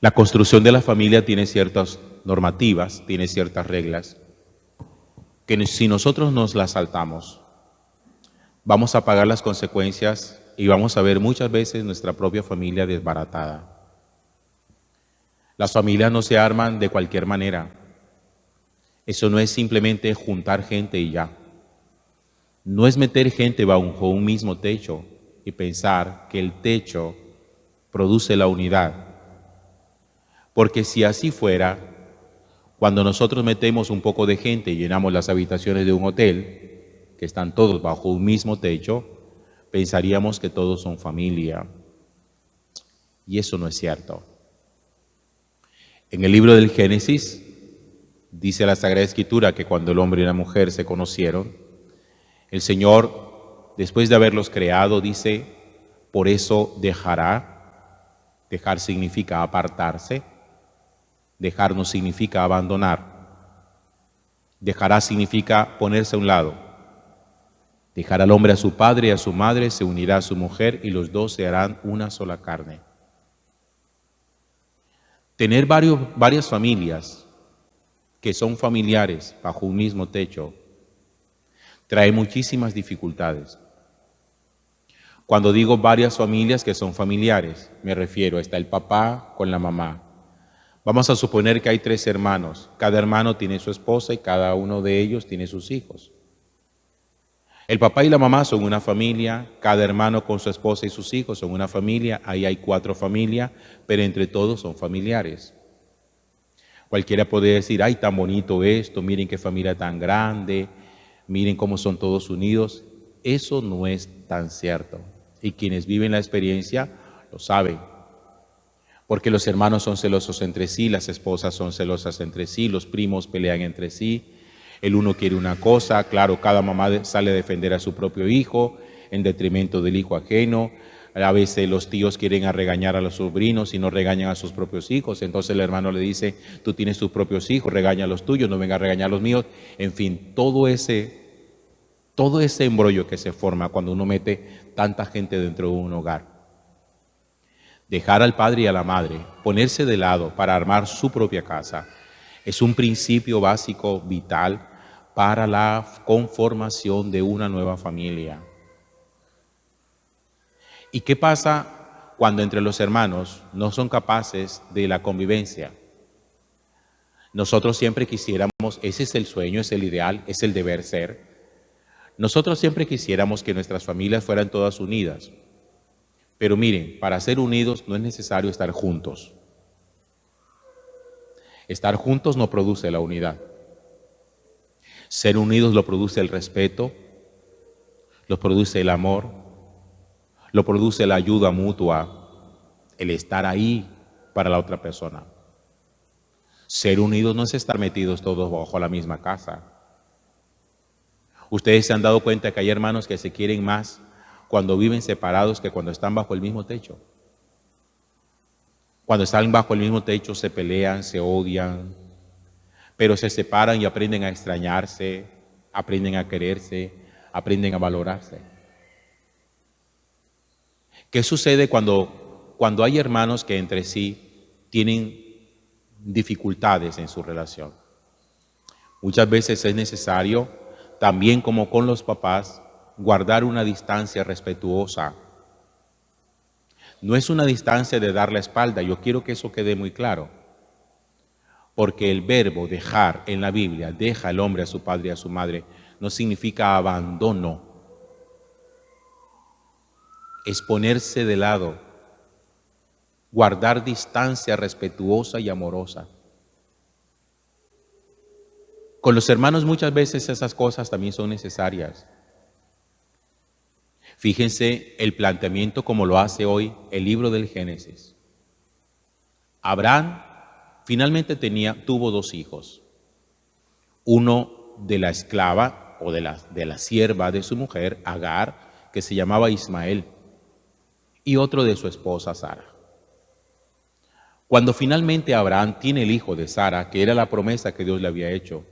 La construcción de la familia tiene ciertas normativas, tiene ciertas reglas, que si nosotros nos las saltamos, vamos a pagar las consecuencias y vamos a ver muchas veces nuestra propia familia desbaratada. Las familias no se arman de cualquier manera. Eso no es simplemente juntar gente y ya. No es meter gente bajo un mismo techo y pensar que el techo produce la unidad. Porque si así fuera, cuando nosotros metemos un poco de gente y llenamos las habitaciones de un hotel, que están todos bajo un mismo techo, pensaríamos que todos son familia. Y eso no es cierto. En el libro del Génesis dice la Sagrada Escritura que cuando el hombre y la mujer se conocieron, el Señor, después de haberlos creado, dice, por eso dejar significa apartarse, dejar no significa abandonar, dejará significa ponerse a un lado, dejar al hombre a su padre y a su madre, se unirá a su mujer y los dos se harán una sola carne. Tener varias familias que son familiares bajo un mismo techo trae muchísimas dificultades. Cuando digo varias familias que son familiares, me refiero, está el papá con la mamá. Vamos a suponer que hay 3 hermanos. Cada hermano tiene su esposa y cada uno de ellos tiene sus hijos. El papá y la mamá son una familia, cada hermano con su esposa y sus hijos son una familia, ahí hay 4 familias, pero entre todos son familiares. Cualquiera puede decir, ay, tan bonito esto, miren qué familia tan grande, miren cómo son todos unidos. Eso no es tan cierto. Y quienes viven la experiencia lo saben. Porque los hermanos son celosos entre sí, las esposas son celosas entre sí, los primos pelean entre sí, el uno quiere una cosa, claro, cada mamá sale a defender a su propio hijo en detrimento del hijo ajeno. A veces los tíos quieren regañar a los sobrinos y no regañan a sus propios hijos. Entonces el hermano le dice, tú tienes tus propios hijos, regaña a los tuyos, no venga a regañar a los míos. En fin, todo ese embrollo que se forma cuando uno mete tanta gente dentro de un hogar. Dejar al padre y a la madre, ponerse de lado para armar su propia casa, es un principio básico, vital, para la conformación de una nueva familia. ¿Y qué pasa cuando entre los hermanos no son capaces de la convivencia? Nosotros siempre quisiéramos, ese es el sueño, es el ideal, es el deber ser. Nosotros siempre quisiéramos que nuestras familias fueran todas unidas. Pero miren, para ser unidos no es necesario estar juntos. Estar juntos no produce la unidad. Ser unidos lo produce el respeto, lo produce el amor, lo produce la ayuda mutua, el estar ahí para la otra persona. Ser unidos no es estar metidos todos bajo la misma casa. Ustedes se han dado cuenta que hay hermanos que se quieren más cuando viven separados que cuando están bajo el mismo techo. Cuando están bajo el mismo techo se pelean, se odian, pero se separan y aprenden a extrañarse, aprenden a quererse, aprenden a valorarse. ¿Qué sucede cuando hay hermanos que entre sí tienen dificultades en su relación? Muchas veces es necesario, también como con los papás, guardar una distancia respetuosa. No es una distancia de dar la espalda, yo quiero que eso quede muy claro. Porque el verbo dejar en la Biblia, deja el hombre a su padre y a su madre, no significa abandono. Es ponerse de lado, guardar distancia respetuosa y amorosa. Con los hermanos muchas veces esas cosas también son necesarias. Fíjense el planteamiento como lo hace hoy el libro del Génesis. Abraham finalmente tuvo 2 hijos. Uno de la esclava o de la sierva de su mujer, Agar, que se llamaba Ismael, y otro de su esposa, Sara. Cuando finalmente Abraham tiene el hijo de Sara, que era la promesa que Dios le había hecho,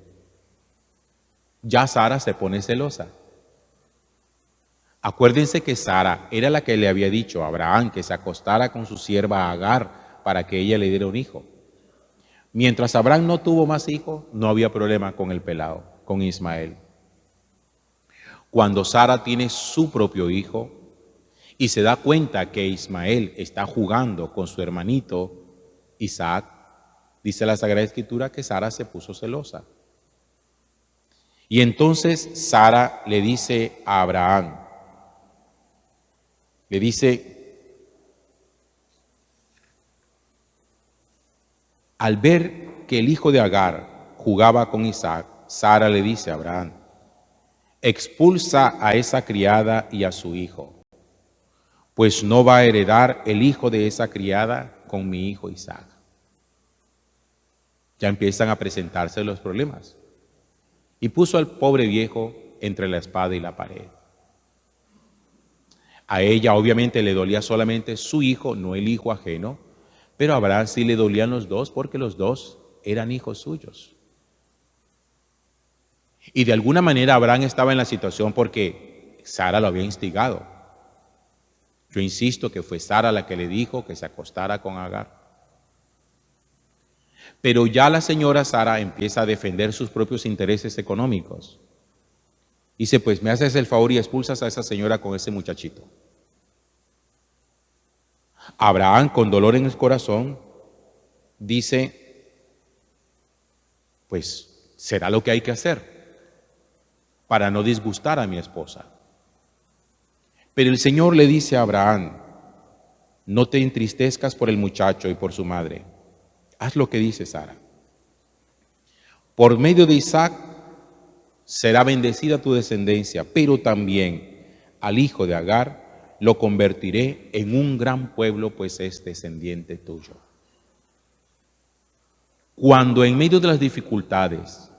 ya Sara se pone celosa. Acuérdense que Sara era la que le había dicho a Abraham que se acostara con su sierva Agar para que ella le diera un hijo. Mientras Abraham no tuvo más hijos, no había problema con el pelado, con Ismael. Cuando Sara tiene su propio hijo y se da cuenta que Ismael está jugando con su hermanito Isaac, dice la Sagrada Escritura que Sara se puso celosa. Y entonces Sara le dice a Abraham, le dice, al ver que el hijo de Agar jugaba con Isaac, Sara le dice a Abraham, expulsa a esa criada y a su hijo, pues no va a heredar el hijo de esa criada con mi hijo Isaac. Ya empiezan a presentarse los problemas. Y puso al pobre viejo entre la espada y la pared. A ella obviamente le dolía solamente su hijo, no el hijo ajeno, pero a Abraham sí le dolían los dos porque los dos eran hijos suyos. Y de alguna manera Abraham estaba en la situación porque Sara lo había instigado. Yo insisto que fue Sara la que le dijo que se acostara con Agar. Pero ya la señora Sara empieza a defender sus propios intereses económicos. Dice, pues me haces el favor y expulsas a esa señora con ese muchachito. Abraham, con dolor en el corazón, dice, pues será lo que hay que hacer para no disgustar a mi esposa. Pero el Señor le dice a Abraham, no te entristezcas por el muchacho y por su madre. Haz lo que dice Sara. Por medio de Isaac será bendecida tu descendencia, pero también al hijo de Agar lo convertiré en un gran pueblo, pues es descendiente tuyo. Cuando en medio de las dificultades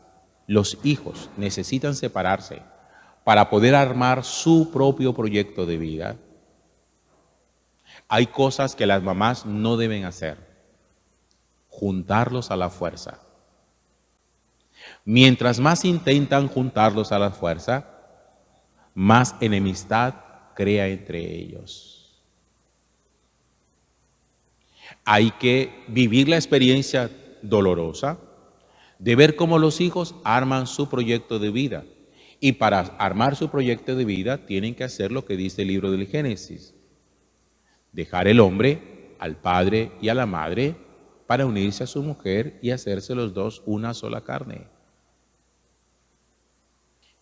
los hijos necesitan separarse para poder armar su propio proyecto de vida, hay cosas que las mamás no deben hacer. Juntarlos a la fuerza. Mientras más intentan juntarlos a la fuerza, más enemistad crea entre ellos. Hay que vivir la experiencia dolorosa de ver cómo los hijos arman su proyecto de vida. Y para armar su proyecto de vida tienen que hacer lo que dice el libro del Génesis. Dejar el hombre al padre y a la madre para unirse a su mujer y hacerse los dos una sola carne.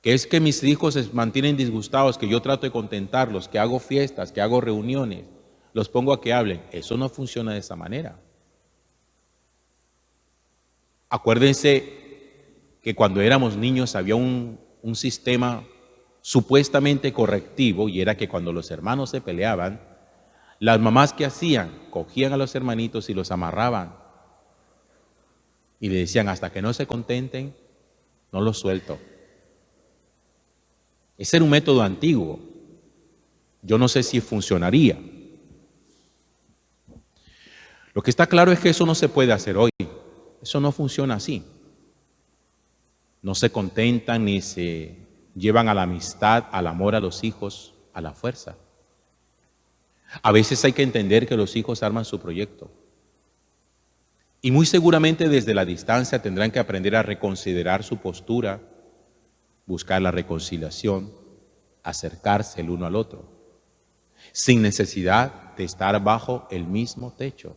Que es que mis hijos se mantienen disgustados, que yo trato de contentarlos, que hago fiestas, que hago reuniones, los pongo a que hablen. Eso no funciona de esa manera. Acuérdense que cuando éramos niños había un sistema supuestamente correctivo, y era que cuando los hermanos se peleaban, las mamás, ¿qué hacían? Cogían a los hermanitos y los amarraban y le decían, hasta que no se contenten, no los suelto. Ese era un método antiguo. Yo no sé si funcionaría. Lo que está claro es que eso no se puede hacer hoy. Eso no funciona así. No se contentan ni se llevan a la amistad, al amor a los hijos, a la fuerza. A veces hay que entender que los hijos arman su proyecto. Y muy seguramente desde la distancia tendrán que aprender a reconsiderar su postura, buscar la reconciliación, acercarse el uno al otro, sin necesidad de estar bajo el mismo techo.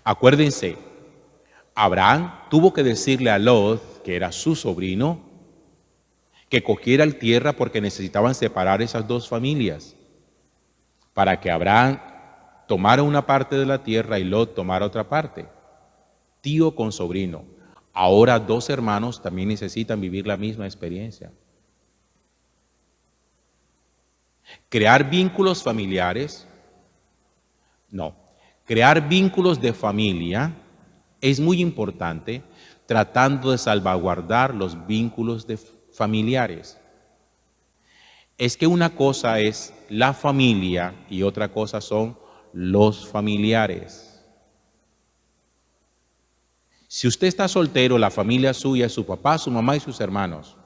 Acuérdense, Abraham tuvo que decirle a Lot, que era su sobrino, que cogiera la tierra porque necesitaban separar esas dos familias, para que Abraham tomara una parte de la tierra y Lot tomara otra parte. Tío con sobrino. Ahora dos hermanos también necesitan vivir la misma experiencia. Crear vínculos familiares, no. Crear vínculos de familia es muy importante, tratando de salvaguardar los vínculos familiares. Es que una cosa es la familia y otra cosa son los familiares. Si usted está soltero, la familia suya es su papá, su mamá y sus hermanos.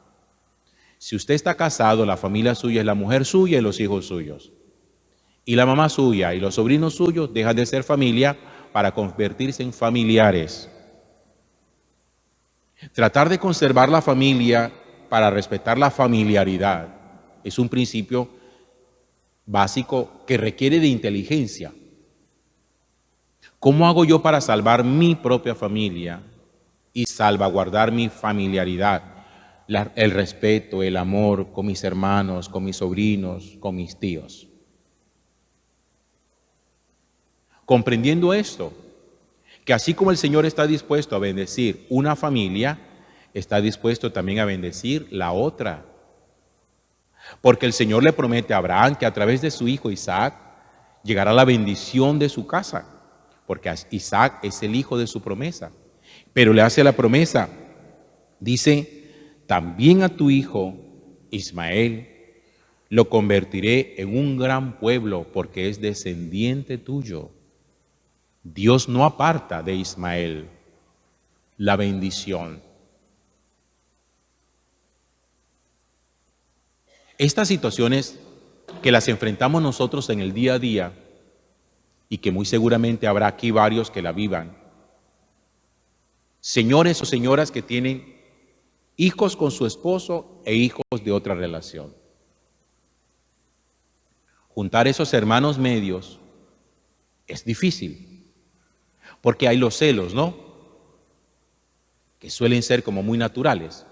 Si usted está casado, la familia suya es la mujer suya y los hijos suyos. Y la mamá suya y los sobrinos suyos dejan de ser familia para convertirse en familiares. Tratar de conservar la familia para respetar la familiaridad es un principio básico que requiere de inteligencia. ¿Cómo hago yo para salvar mi propia familia y salvaguardar mi familiaridad? El respeto, el amor con mis hermanos, con mis sobrinos, con mis tíos. Comprendiendo esto, que así como el Señor está dispuesto a bendecir una familia, está dispuesto también a bendecir la otra. Porque el Señor le promete a Abraham que a través de su hijo Isaac llegará la bendición de su casa, porque Isaac es el hijo de su promesa. Pero le hace la promesa, dice, también a tu hijo Ismael lo convertiré en un gran pueblo porque es descendiente tuyo. Dios no aparta de Ismael la bendición. Estas situaciones que las enfrentamos nosotros en el día a día y que muy seguramente habrá aquí varios que la vivan. Señores o señoras que tienen hijos con su esposo e hijos de otra relación. Juntar esos hermanos medios es difícil. Porque hay los celos, ¿no? Que suelen ser como muy naturales.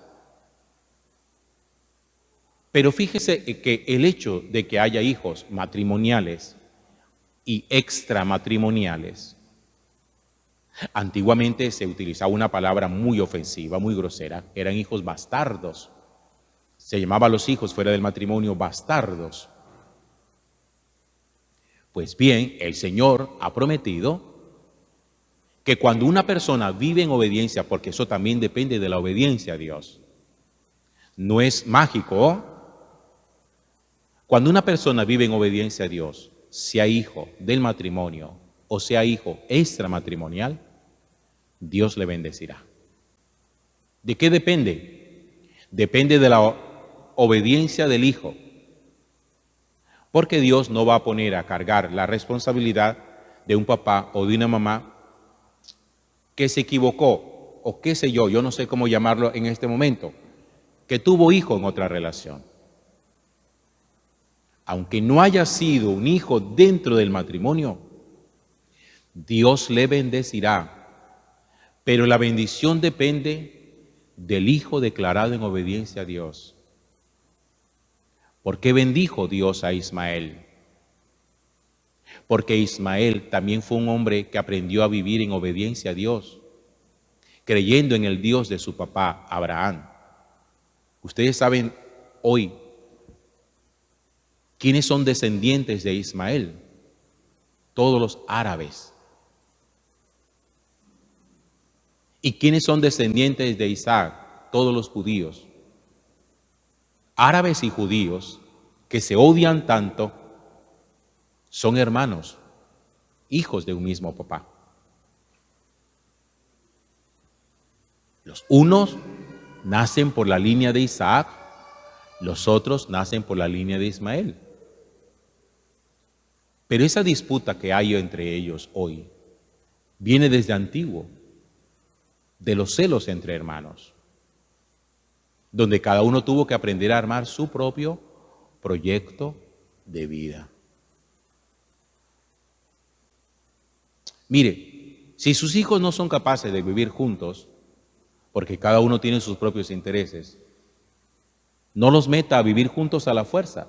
Pero fíjese que el hecho de que haya hijos matrimoniales y extramatrimoniales, antiguamente se utilizaba una palabra muy ofensiva, muy grosera, eran hijos bastardos. Se llamaba a los hijos fuera del matrimonio bastardos. Pues bien, el Señor ha prometido que cuando una persona vive en obediencia, porque eso también depende de la obediencia a Dios, no es mágico. Cuando una persona vive en obediencia a Dios, sea hijo del matrimonio o sea hijo extramatrimonial, Dios le bendecirá. ¿De qué depende? Depende de la obediencia del hijo. Porque Dios no va a poner a cargar la responsabilidad de un papá o de una mamá que se equivocó, o qué sé yo no sé cómo llamarlo en este momento, que tuvo hijo en otra relación. Aunque no haya sido un hijo dentro del matrimonio, Dios le bendecirá. Pero la bendición depende del hijo declarado en obediencia a Dios. ¿Por qué bendijo Dios a Ismael? Porque Ismael también fue un hombre que aprendió a vivir en obediencia a Dios, creyendo en el Dios de su papá Abraham. Ustedes saben hoy quiénes son descendientes de Ismael. Todos los árabes. ¿Y quiénes son descendientes de Isaac? Todos los judíos. Árabes y judíos que se odian tanto son hermanos, hijos de un mismo papá. Los unos nacen por la línea de Isaac, los otros nacen por la línea de Ismael. Pero esa disputa que hay entre ellos hoy viene desde antiguo, de los celos entre hermanos, donde cada uno tuvo que aprender a armar su propio proyecto de vida. Mire, si sus hijos no son capaces de vivir juntos, porque cada uno tiene sus propios intereses, no los meta a vivir juntos a la fuerza.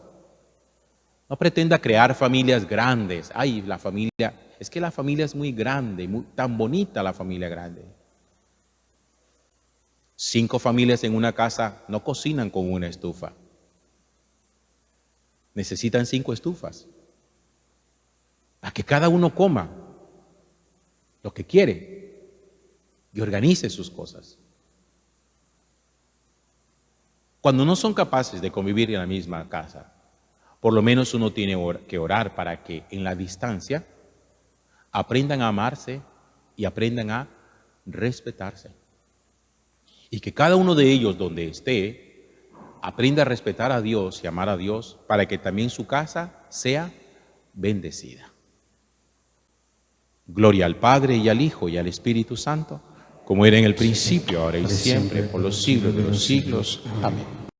No pretenda crear familias grandes. Ay, la familia, es que la familia es muy grande, tan bonita la familia grande. 5 familias en una casa no cocinan con una estufa. Necesitan 5 estufas para que cada uno coma lo que quiere y organice sus cosas. Cuando no son capaces de convivir en la misma casa, por lo menos uno tiene que orar para que en la distancia aprendan a amarse y aprendan a respetarse. Y que cada uno de ellos, donde esté, aprenda a respetar a Dios y amar a Dios para que también su casa sea bendecida. Gloria al Padre, y al Hijo, y al Espíritu Santo, como era en el principio, ahora y siempre, por los siglos de los siglos. Amén.